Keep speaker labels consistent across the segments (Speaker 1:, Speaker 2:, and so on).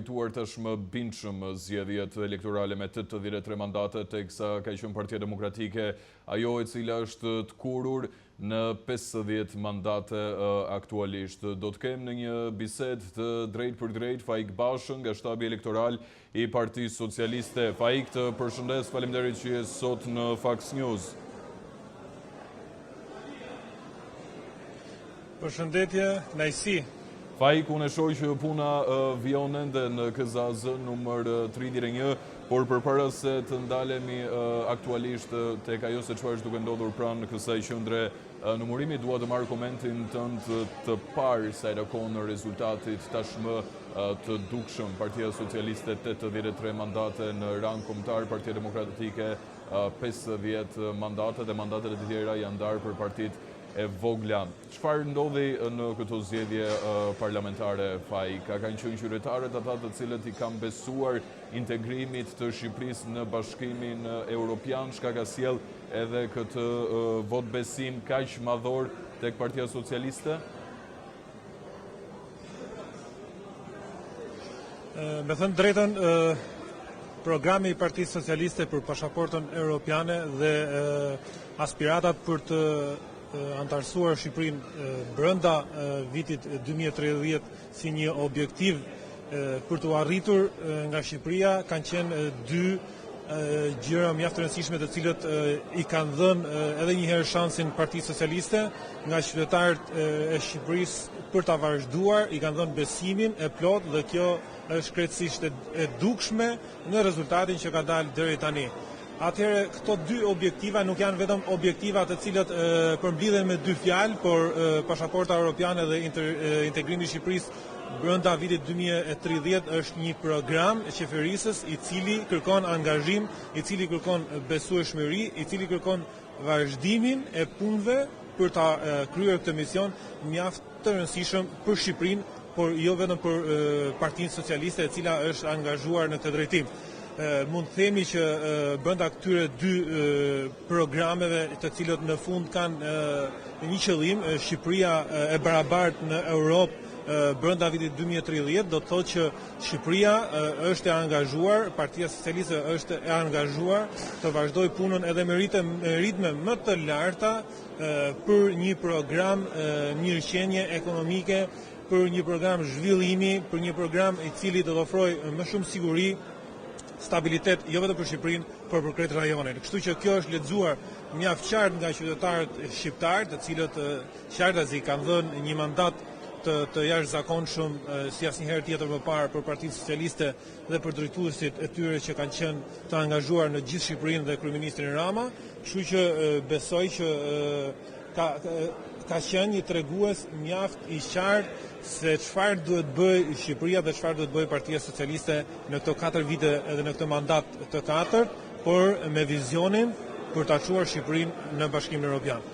Speaker 1: fituar tashmë bindshëm zgjedhjet elektorale me 83 mandate, teksa ka qenë Partia Demokratike ajo e cila është të kurur në 50 mandate aktualisht. Do të kemë në një bisedë të drejt për drejt Faik Bashën nga shtabi elektoral i Partisë Socialiste. Faik, të përshëndes, faleminderit që je sot në Fox News.
Speaker 2: Përshëndetje, najsi.
Speaker 1: Faik, unë e shoh që puna vion ende në KZAZ numër 31, por përpara se të ndalemi aktualisht tek ajo se çfarë është duke ndodhur pranë kësaj qendre numërimi, dua të marr komentin tënd të parë sa i takon rezultatit tashmë të dukshëm. Partia Socialiste 83 mandate në rang kombëtar, Partia Demokratike 50 mandate dhe mandatet e tjera janë ndarë për partitë e vogla. Çfarë ndodhi në këto zgjedhje parlamentare, Faik? Ka kanë qenë qytetarët ata të cilët i kanë besuar integrimit të Shqipërisë në Bashkimin Evropian, çka ka sjell edhe këtë vot besim kaq madhor tek Partia Socialiste?
Speaker 2: Me thënë drejtën, programi i Partisë Socialiste për pasaportën europiane dhe aspiratat për të antarësuar Shqipërinë brenda vitit 2030 si një objektiv për të arritur nga Shqipëria kanë qenë dy gjëra mjaft të rëndësishme të cilët i kanë dhënë edhe një herë shansin Partisë Socialiste nga qytetarët e Shqipërisë për ta vazhduar, i kanë dhënë besimin e plot dhe kjo është krejtësisht e dukshme në rezultatin që ka dalë deri tani. Atëherë, këto dy objektiva nuk janë vetëm objektiva të cilët përmbledhen me dy fjalë, por pasaporta europiane dhe integrimi i Shqipërisë brenda vitit 2030 është një program qeverisës i cili kërkon angazhim, i cili kërkon besueshmëri, i cili kërkon vazhdimin e punëve për ta kryer këtë mision mjaft të rëndësishëm për Shqipërinë, por jo vetëm për Partinë Socialiste e cila është angazhuar në këtë drejtim. Mund të themi që brenda këtyre dy programeve të cilët në fund kanë një qëllim, Shqipëria e barabartë në Europë brenda vitit 2030, do të thotë që Shqipëria është e angazhuar, Partia Socialiste është e angazhuar të vazhdojë punën edhe me ritme më të larta për një program mirëqenie ekonomike, për një program zhvillimi, për një program i cili do të ofrojë më shumë siguri, stabilitet jo vetëm për Shqipërinë, por për krejt rajonin. Kështu që kjo është lexuar mjaft qartë nga qytetarët shqiptar, të cilët qartazi kanë dhënë një mandat të jashtëzakonshëm si asnjëherë tjetër më parë për Partinë Socialiste dhe për drejtuesit e tyre që kanë qenë të angazhuar në gjithë Shqipërinë dhe kryeministrin Rama. Kështu që besoj që ka qenë një tregues mjaft i qartë se çfarë duhet bëj Shqipëria dhe çfarë duhet bëj Partia Socialiste në këto 4 vite edhe në këtë mandat të katërt, por me vizionin për ta çuar Shqipërinë në Bashkimin Evropian.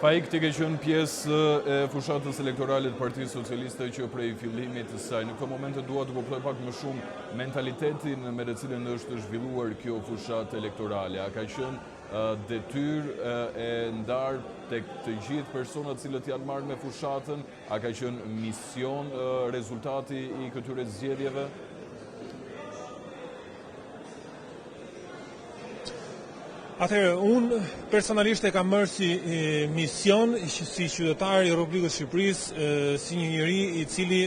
Speaker 1: Faik, ti ke qenë pjesë e fushatës elektorale të Partisë Socialiste që prej fillimit të saj. Në këtë moment dua të kuptoj pak më shumë mentalitetin me të cilin është zhvilluar kjo fushatë elektorale. A ka qenë detyrë e ndarë tek të gjithë personat cilët janë marrë me fushatën? A ka qenë mision rezultati i këtyre zgjedhjeve?
Speaker 2: Atëherë, unë personalisht e kam marrë si mision, si qytetar i Republikës Shqipërisë, si një njeri i cili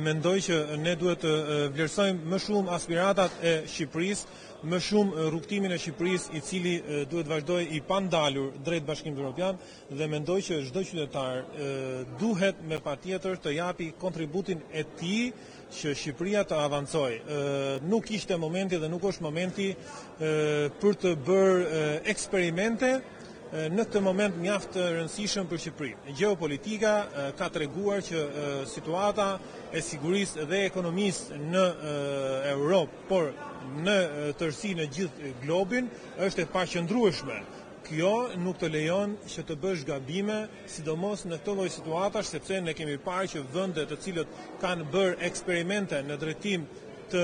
Speaker 2: mendoj që ne duhet të vlerësojmë më shumë aspiratat e Shqipërisë, më shumë rrugtimin e Shqipërisë i cili duhet vazhdoj i pandalur drejt Bashkimit Evropian dhe mendoj që çdo qytetar duhet me patjetër të japi kontributin e tij që Shqipëria të avancojë. Nuk ishte momenti dhe nuk është momenti për të bërë eksperimente në këtë moment mjaft të rëndësishëm për Shqipërinë. Gjeopolitika ka treguar që situata e sigurisë dhe ekonomisë në Europë, por në tërësi në gjithë globin, është e paqëndrueshme. Kjo nuk të lejon që të bësh gabime, sidomos në këtë lloj situatash, sepse ne kemi parë që vende të cilët kanë bërë eksperimente në drejtim të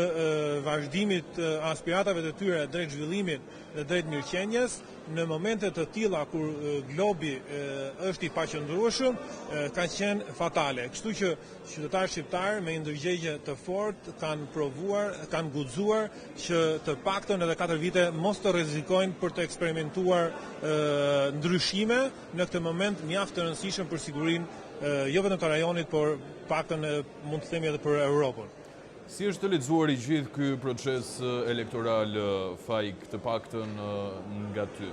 Speaker 2: vazhdimit të aspiratave të tyre drejt zhvillimit dhe drejt mirëqenjes, në momente të tilla kur globi është i paqëndrueshëm, kanë qenë fatale. Kështu që qytetarët shqiptar me një ndërgjegje të fortë kanë provuar, kanë guxuar që të paktën edhe 4 vite mos të rrezikojnë për të eksperimentuar ndryshime në këtë moment mjaft të rëndësishëm për sigurinë jo vetëm të rajonit, por paktën mund të themi edhe për Europën.
Speaker 1: Si është të lexuar i gjithë ky proces elektoral, Faik, të paktën nga ty?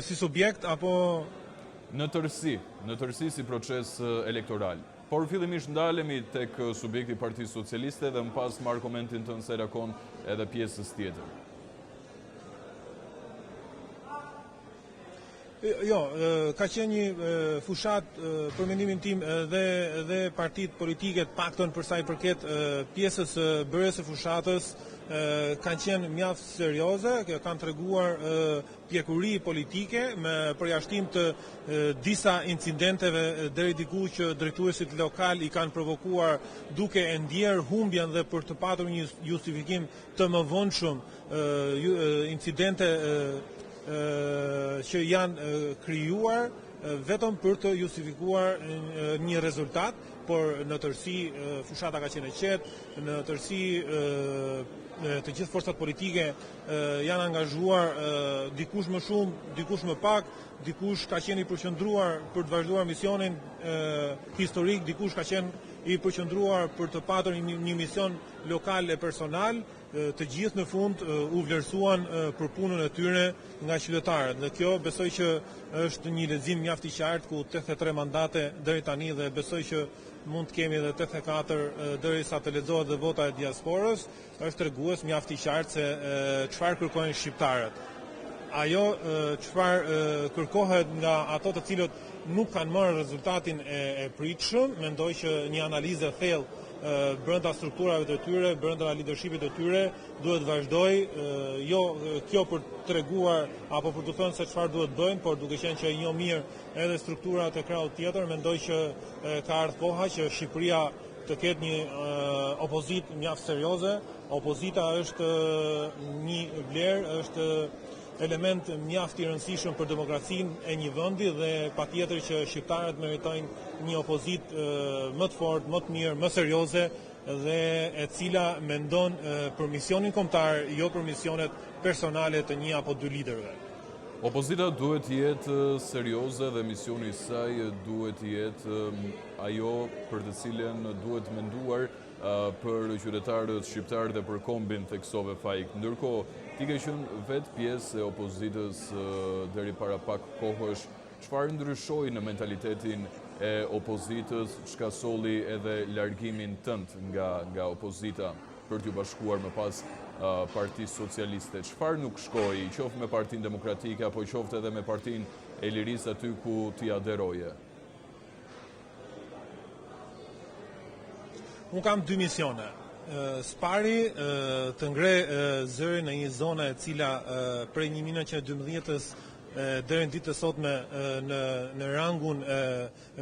Speaker 2: Si subjekt apo
Speaker 1: në tërësi si proces elektoral. Por fillimisht ndalemi tek subjekti i Partisë Socialiste dhe më pas marr komentin tënd se lakon edhe pjesës tjetër.
Speaker 2: Jo, ka qenë një fushat për mendimin tim dhe partitë politike të paktën për sa i përket pjesës bërjes së fushatës kanë qenë mjaft serioze, kanë treguar pjekuri politike me përjashtim të disa incidenteve deri diku që drejtuesit lokal i kanë provokuar duke e ndjer humbjen dhe për të patur një justifikim të mëvonshëm incidente që janë krijuar vetëm për të justifikuar një rezultat, por në tërësi fushata ka qenë e qetë, në tërësi të gjithë forcat politike janë angazhuar, dikush më shumë, dikush më pak, dikush ka qenë i përqendruar për të vazhduar misionin historik, dikush ka qenë i përqendruar për të patur një mision lokal e personal. Të gjithë në fund u vlerësuan për punën e tyre nga qytetarët. Dhe kjo besoj që është një lexim mjaft i qartë ku 83 mandate deri tani dhe besoj që mund të kemi edhe 84 derisa të lexohet dhe vota e diasporës, është tregues mjaft i qartë se çfarë kërkojnë shqiptarët. Ajo çfarë kërkohet nga ato të cilët nuk kanë marrë rezultatin e pritshëm, mendoj që një analizë e thellë brenda strukturave të tyre, brenda leadershipit të tyre, duhet vazhdoj, jo kjo për të treguar apo për të thënë se çfarë duhet bëjnë, por duke qenë që e njoh mirë edhe strukturat e krahut tjetër, mendoj që ka ardhur koha që Shqipëria të ketë një opozitë mjaft serioze. Opozita është një vlerë, është element mjaft i rëndësishëm për demokracinë e një vendi dhe patjetër që shqiptarët meritojnë një opozitë më të fortë, më të mirë, më serioze dhe e cila mendon për misionin kombëtar, jo për misionet personale të një apo dy liderëve.
Speaker 1: Opozita duhet të jetë serioze dhe misioni i saj duhet të jetë ajo për të cilën duhet menduar për qytetarët shqiptar dhe për kombin theksove Faik. Ndërkohë, ti ke qenë vetë pjesë e opozitës deri para pak kohësh. Çfarë ndryshoi në mentalitetin e opozitës, çka solli edhe largimin tënd nga opozita për t'ju bashkuar më pas Partisë Socialiste? Çfarë nuk shkoi, qoftë me Partinë Demokratike apo qoftë edhe me Partinë e Lirisë aty ku ti aderoje?
Speaker 2: Unë kam 2 misione. Spari të ngre zërin në një zonë e cila prej 1912-ës deri në ditën e sotme në rangun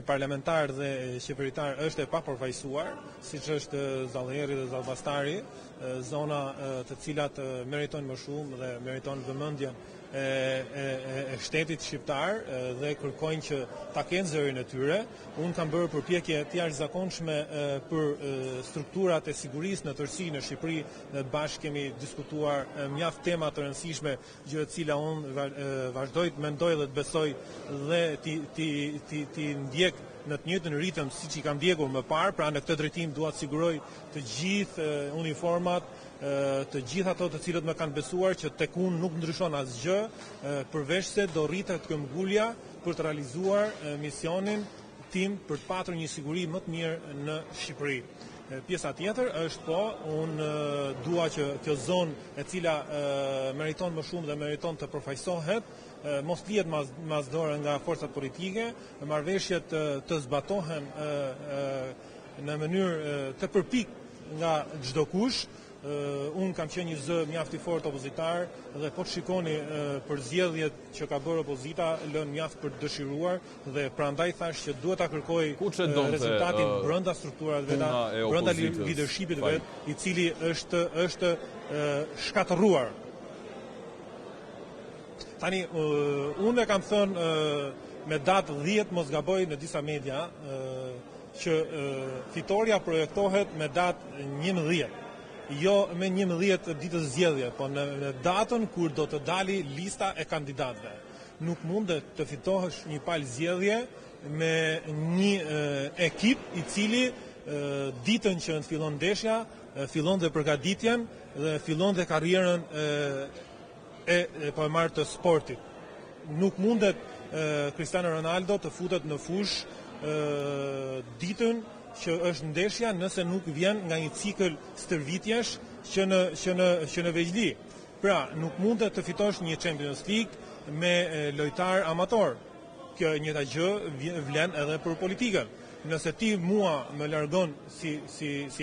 Speaker 2: parlamentar dhe qeveritar është e papërfaqësuar, siç është Zalleri dhe Zallbastari, zona të cilat meritojnë më shumë dhe meritojnë vëmendjen e shtetit shqiptar dhe kërkojnë që ta kenë zërin e tyre. Unë kam bërë përpjekje të jashtëzakonshme për strukturat e sigurisë në tërësi në Shqipëri dhe bashkë kemi diskutuar mjaft tema të rëndësishme, gjë e cila unë vazhdoj të mendoj dhe të besoj dhe ti ndjek në të njëjtën ritëm siç i kam ndjekur më parë. Pra në këtë drejtim dua të siguroj të gjithë uniformat, të gjithë ato të cilët më kanë besuar që tek unë nuk ndryshon asgjë, përveç se do rritet këmbgulja për të realizuar misionin tim për të patur një siguri më të mirë në Shqipëri. Pjesa tjetër është unë dua që kjo zonë e cila meriton më shumë dhe meriton të përfaqësohet, mos lihet masdore nga forcat politike, marrëveshjet të zbatohen në mënyrë të përpik nga çdo kush, unë kam qenë një zë mjaft i fortë opozitar dhe po të shikoni për zgjedhjet që ka bërë opozita lën mjaft për të dëshiruar dhe prandaj thash që duhet ta kërkoj rezultatin brenda strukturave veta, brenda leadershipit vet, i cili është shkatërruar. Tani unë e kam thënë me datë 10 mos gaboj në disa media që fitoria projektohet me datë 11. Jo me 11 ditës zgjedhje, po në datën kur do të dali lista e kandidatëve. Nuk mundet të fitohesh një palë zgjedhje me një ekip i cili ditën që fillon ndeshja, fillon dhe përgatitjen dhe fillon dhe karrierën po e marrë të sportit. Nuk mundet Cristiano Ronaldo të futet në fush ditën që është ndeshja nëse nuk vjen nga një cikël stërvitjesh që në veçli. Pra, nuk mundet të fitosh një Champions League me lojtar amator. Kjo njëta gjë vlen edhe për politikën. Nëse ti mua më largon si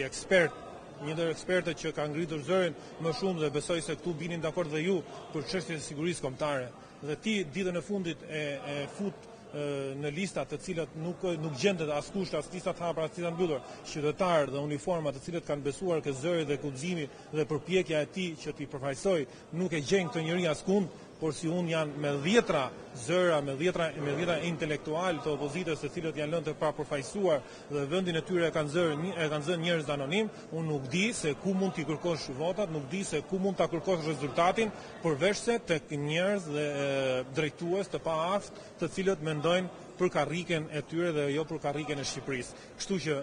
Speaker 2: ekspert, një ndër ekspertët që ka ngritur zërin më shumë dhe besoj se këtu binin dakord dhe ju për çështjen e sigurisë kombëtare. Dhe ti ditën e fundit e fut në lista të cilat nuk gjendet askush, as lista të hapura, as lista mbyllur, qytetarë dhe uniforma të cilët kanë besuar ke zëri dhe guximi dhe përpjekja e tij që t'i përfaqësoj, nuk e gjejnë këtë njerëz askund, por si unë janë me dhjetra zëra, me dhjetra intelektual të opozitës të cilët janë lënë të papërfaqësuar dhe vendin e tyre e kanë zënë njerëz anonim, unë nuk di se ku mund t'i kërkosh votat, nuk di se ku mund ta kërkosh rezultatin, përveç se tek njerëz dhe drejtues të paaftë, të cilët mendojnë për karriken e tyre dhe jo për karriken e Shqipërisë. Kështu që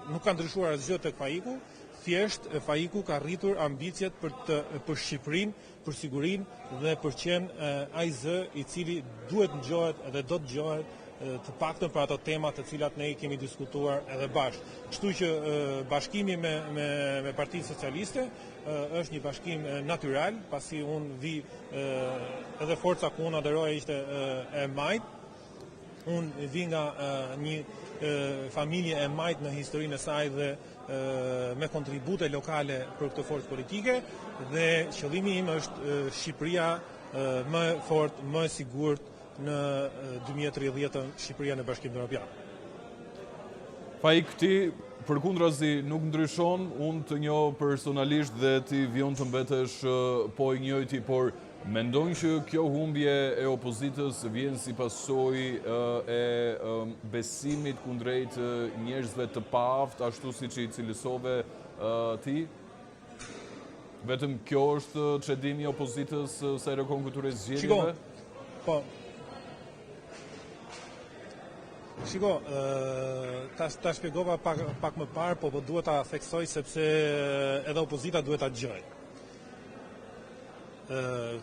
Speaker 2: nuk ka ndryshuar asgjë tek Faiku, thjesht Faiku ka rritur ambicjet për Shqipërinë, për sigurinë dhe për qenë ai zë i cili duhet ngjohet dhe do të ngjohet të paktën për ato tema të cilat ne i kemi diskutuar edhe bashkë. Kështu që bashkimi me Partinë Socialiste është një bashkim natyral, pasi unë vi edhe forca ku unë aderoja ishte e majt. Unë vi nga një familje e majt në historinë e saj dhe me kontribute lokale për këtë forcë politike dhe qëllimi im është Shqipëria më fort, më e sigurt në 2030 Shqipëria në Bashkimin Evropian.
Speaker 1: Faik, ti përkundrazi nuk ndryshon, unë të njoh personalisht dhe ti vjen të mbetesh po i njëjti, por mendojnë që kjo humbje e opozitës vjen si pasojë e besimit kundrejt njerëzve të paaftë, ashtu siç i cilësove ti? Vetëm kjo është çedimi i opozitës sa i rrokon këtyre zgjedhjeve?
Speaker 2: Shiko, ta shpjegova pak më parë, po duhet ta theksoj sepse edhe opozita duhet ta dëgjojë.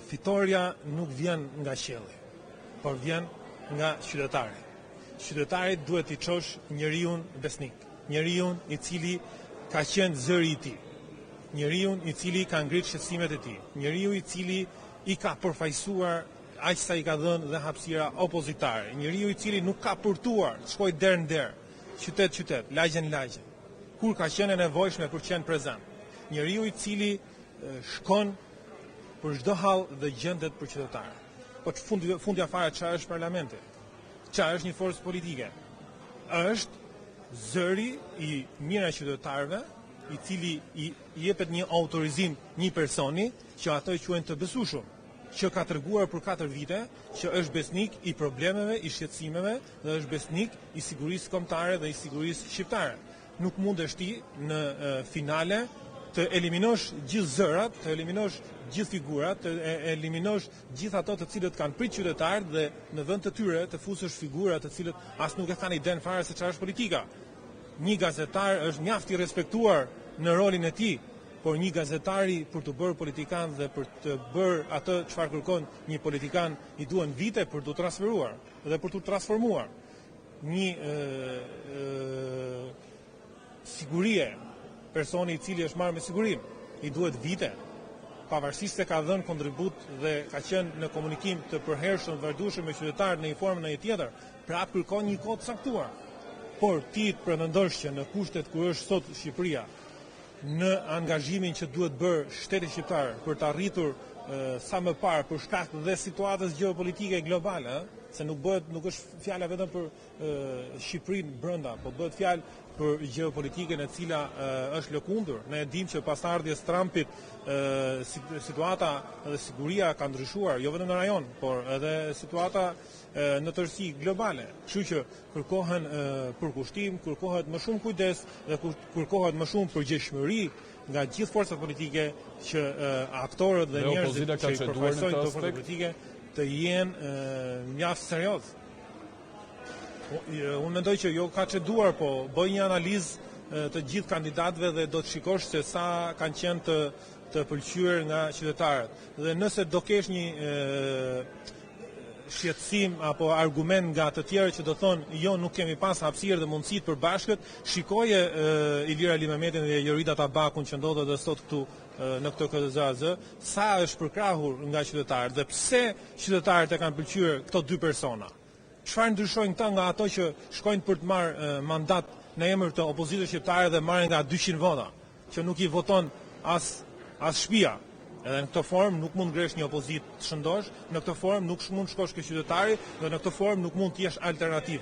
Speaker 2: Fitoria nuk vjen nga qielli, por vjen nga qytetari. Qytetarit duhet t'i çosh njeriu besnik, njeriu i cili ka qenë zëri i tij, njeriu i cili ka ngritur shqetësimet e tij, njeriu i cili i ka përfaqësuar aq sa i ka dhënë dhe hapësira opozitare, njeriu i cili nuk ka purtuar, shkoi der në der, qytet, lagje në lagje, kur ka qenë e nevojshme për të qenë prezant. Njeriu i cili shkon për çdo hall dhe gjendet për qytetarët. Po fundja fare çfarë është parlamenti? Çfarë është një forcë politike? Është zëri i mirë qytetarëve, i cili i jepet një autorizim një personi që ato i quajnë të besueshëm, që ka treguar për 4 vite që është besnik i problemeve, i shqetësimeve dhe është besnik i sigurisë kombëtare dhe i sigurisë shqiptare. Nuk mundesh ti në finale të eliminosh gjithë zërat, të eliminosh gjithë figurat, të eliminosh gjithë ato të cilët kanë prit qytetarët dhe në vend të tyre të fusësh figura të cilët as nuk e kanë iden fare se çfarë është politika. Një gazetar është mjaft i respektuar në rolin e tij, por një gazetari për të bërë politikan dhe për të bërë atë çfarë kërkon një politikan i duhen vite për të transferuar dhe për të transformuar. Një sigurie, personi i cili është marrë me sigurim, i duhet vite, pavarësisht se ka dhënë kontribut dhe ka qenë në komunikim të përhershëm, vazhdueshëm me qytetarët në një formë në një tjetër, prapë kërkon një kohë të saktuar. Por ti të pretendosh që në kushtet ku është sot Shqipëria, në angazhimin që duhet bërë shteti shqiptar për të arritur sa më parë për shkak dhe situatës gjeopolitike globale, se nuk është fjala vetëm për Shqipërinë brenda, po bëhet fjalë për gjeopolitikën e cila është lëkundur. Ne e dimë që pas ardhjes Trumpit situata dhe siguria ka ndryshuar, jo vetëm në rajon, por edhe situata në tërësi globale. Kështu që kërkohen përkushtim, kërkohet më shumë kujdes dhe kërkohet më shumë përgjegjësi nga gjithë forcat politike që aktorët dhe njerëzit që i përfaqësojnë këto forca politike të jenë mjaft serioz. Unë mendoj që jo ka çeduar, po bëj një analizë të gjithë kandidatëve dhe do të shikosh se sa kanë qenë të pëlqyer nga qytetarët. Dhe nëse do kesh një shqetësim apo argument nga të tjerë që do thonë jo, nuk kemi pas hapësirë dhe mundësi të përbashkët, shikoje Ilir Ali Mehmetin dhe Jorida Tabakun që ndodhet dhe sot këtu në këtë KZZ, sa është përkrahur nga qytetarët dhe pse qytetarët e kanë pëlqyer këto dy persona. Çfarë ndryshojnë këta nga ato që shkojnë për të marrë mandat në emër të opozitës shqiptare dhe marrin nga 200 vota, që nuk i voton as shtëpia. Edhe në këtë formë nuk mund ngresh një opozitë të shëndosh, në këtë formë nuk mund shkosh ke qytetari dhe në këtë formë nuk mund të jesh alternativ.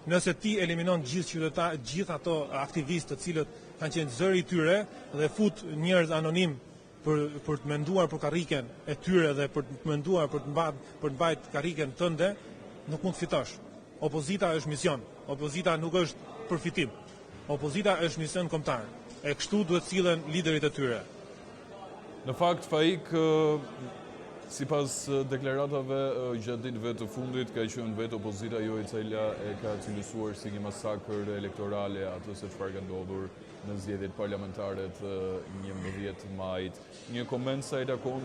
Speaker 2: Nëse ti eliminon gjithë ato aktivistë të cilët kanë qenë zëri i tyre dhe fut njerëz anonim për të menduar për karriken e tyre dhe për të menduar për të mbajtur karriken tënde, nuk mund të fitosh. Opozita është mision. Opozita nuk është përfitim. Opozita është mision kombëtar. E kështu duhet sillen liderit e tyre.
Speaker 1: Në fakt, Faik, sipas deklaratave gjatë ditëve të fundit, ka qenë vetë opozita jo e cila e ka cilësuar si një masakër elektorale atë se çfarë ka ndodhur në zgjedhjet parlamentare të 11 majit. Një koment sa i takon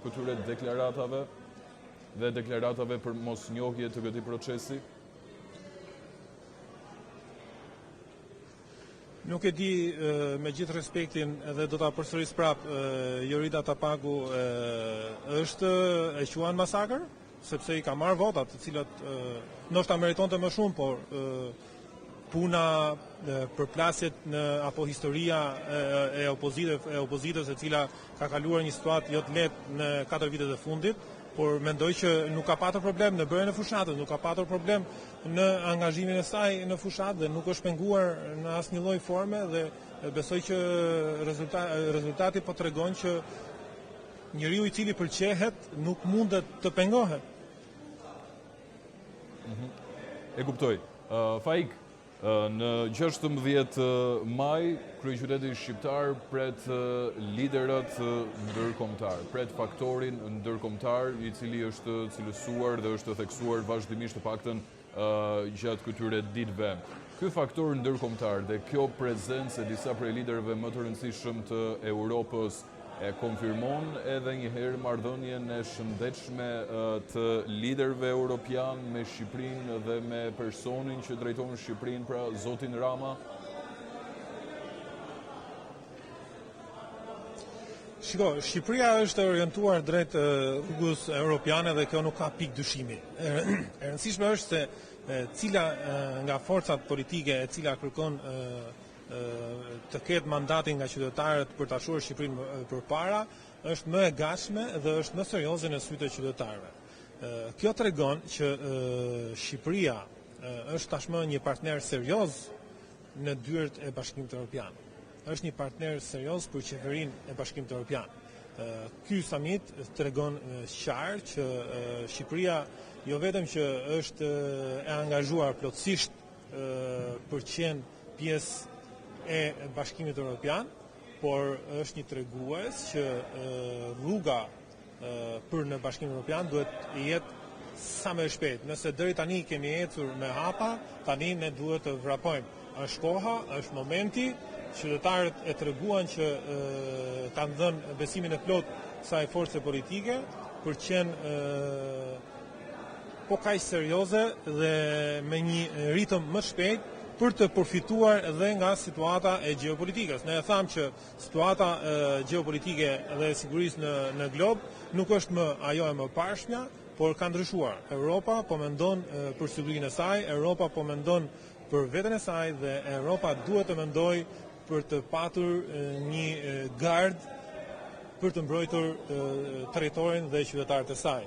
Speaker 1: këtyre deklaratave dhe deklaratave për mosnjohje të këtij procesi?
Speaker 2: Nuk e di, me gjithë respektin, dhe do ta përsëris prapë, Jorida Tapaku është e quan masakër, sepse i ka marrë votat, të cilat ndoshta meritonte më shumë, por puna, përplasjet apo historia e opozitës e cila ka kaluar një situatë jo të lehtë në 4 vitet e fundit, por mendoj që nuk ka patur problem në bërjen e fushatës, nuk ka patur problem në angazhimin e saj në fushatë dhe nuk është penguar në asnjë lloj forme dhe besoj që rezultati po tregon që njeriu i cili pëlqehet nuk mundet të pengohet.
Speaker 1: E kuptoj. Faik, në 16 maj, kryeqyteti shqiptar pret liderët ndërkombëtar, pret faktorin ndërkombëtar i cili është cilësuar dhe është theksuar vazhdimisht të paktën gjatë këtyre ditëve. Ky faktor ndërkombëtar dhe kjo prezencë e disa prej liderëve më të rëndësishëm të Europës e konfirmon edhe një herë marrëdhënien e shëndetshme të liderëve europian me Shqipërinë dhe me personin që drejton Shqipërinë, pra zotin Rama?
Speaker 2: Shiko, Shqipëria është orientuar drejt rrugës europiane dhe kjo nuk ka pikë dyshimi. E rëndësishme është se cila nga forcat politike e cila kërkon të ketë mandatin nga qytetarët për ta shuar Shqipërinë përpara, është më e gatshme dhe është më serioze në sytë e qytetarëve. Kjo tregon që Shqipëria është tashmë një partner serioz në dyert e Bashkimit Evropian. Është një partner serioz për qeverinë e Bashkimit Evropian. Ky summit tregon qartë që Shqipëria jo vetëm që është e angazhuar plotësisht për të qenë pjesë e Bashkimit Evropian, por është një tregues që rruga për në Bashkimin Evropian duhet jetë sa më e shpejtë. Nëse deri tani kemi ecur me hapa, tani ne duhet të vrapojmë. Është koha, është momenti, qytetarët e treguan që kanë dhënë besimin e plotë kësaj force politike për të qenë po kaq serioze dhe me një ritëm më shpejt për të përfituar edhe nga situata e gjeopolitikës. Ne e thamë që situata gjeopolitike dhe e sigurisë në glob nuk është më ajo e mëparshmja, por ka ndryshuar. Europa po mendon për sigurinë e saj, Europa po mendon për veten e saj dhe Europa duhet të mendojë për të patur një gard për të mbrojtur territorin dhe qytetarët e saj.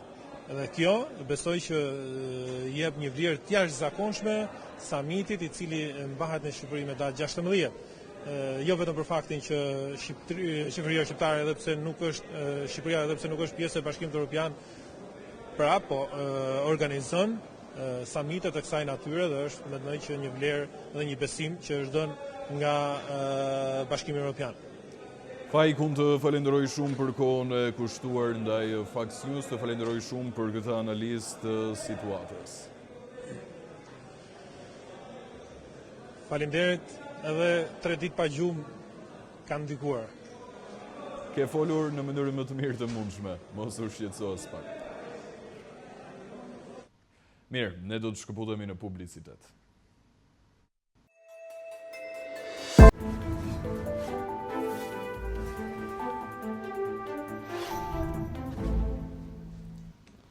Speaker 2: Dhe kjo besoj që jep një vlerë të jashtëzakonshme samitit i cili mbahet në Shqipëri me datë 16. Jo vetëm për faktin që Shqipëria shqiptare edhe pse nuk është Shqipëria edhe pse nuk është pjesë e Bashkimit Evropian, po organizon samitet e kësaj natyre dhe është mendoj që një vlerë dhe një besim që është dhënë nga Bashkimi Evropian.
Speaker 1: Fajk, unë të falenderoj shumë për kohën e kushtuar ndaj Fox News, të falenderoj shumë për këtë analizë të situatës.
Speaker 2: Faleminderit, edhe 3 ditë pa gjumë kanë ndikuar.
Speaker 1: Ke folur në mënyrë më të mirë të mundshme, mos u shqetëso as pak. Mirë, ne do të shkëputemi në publicitet.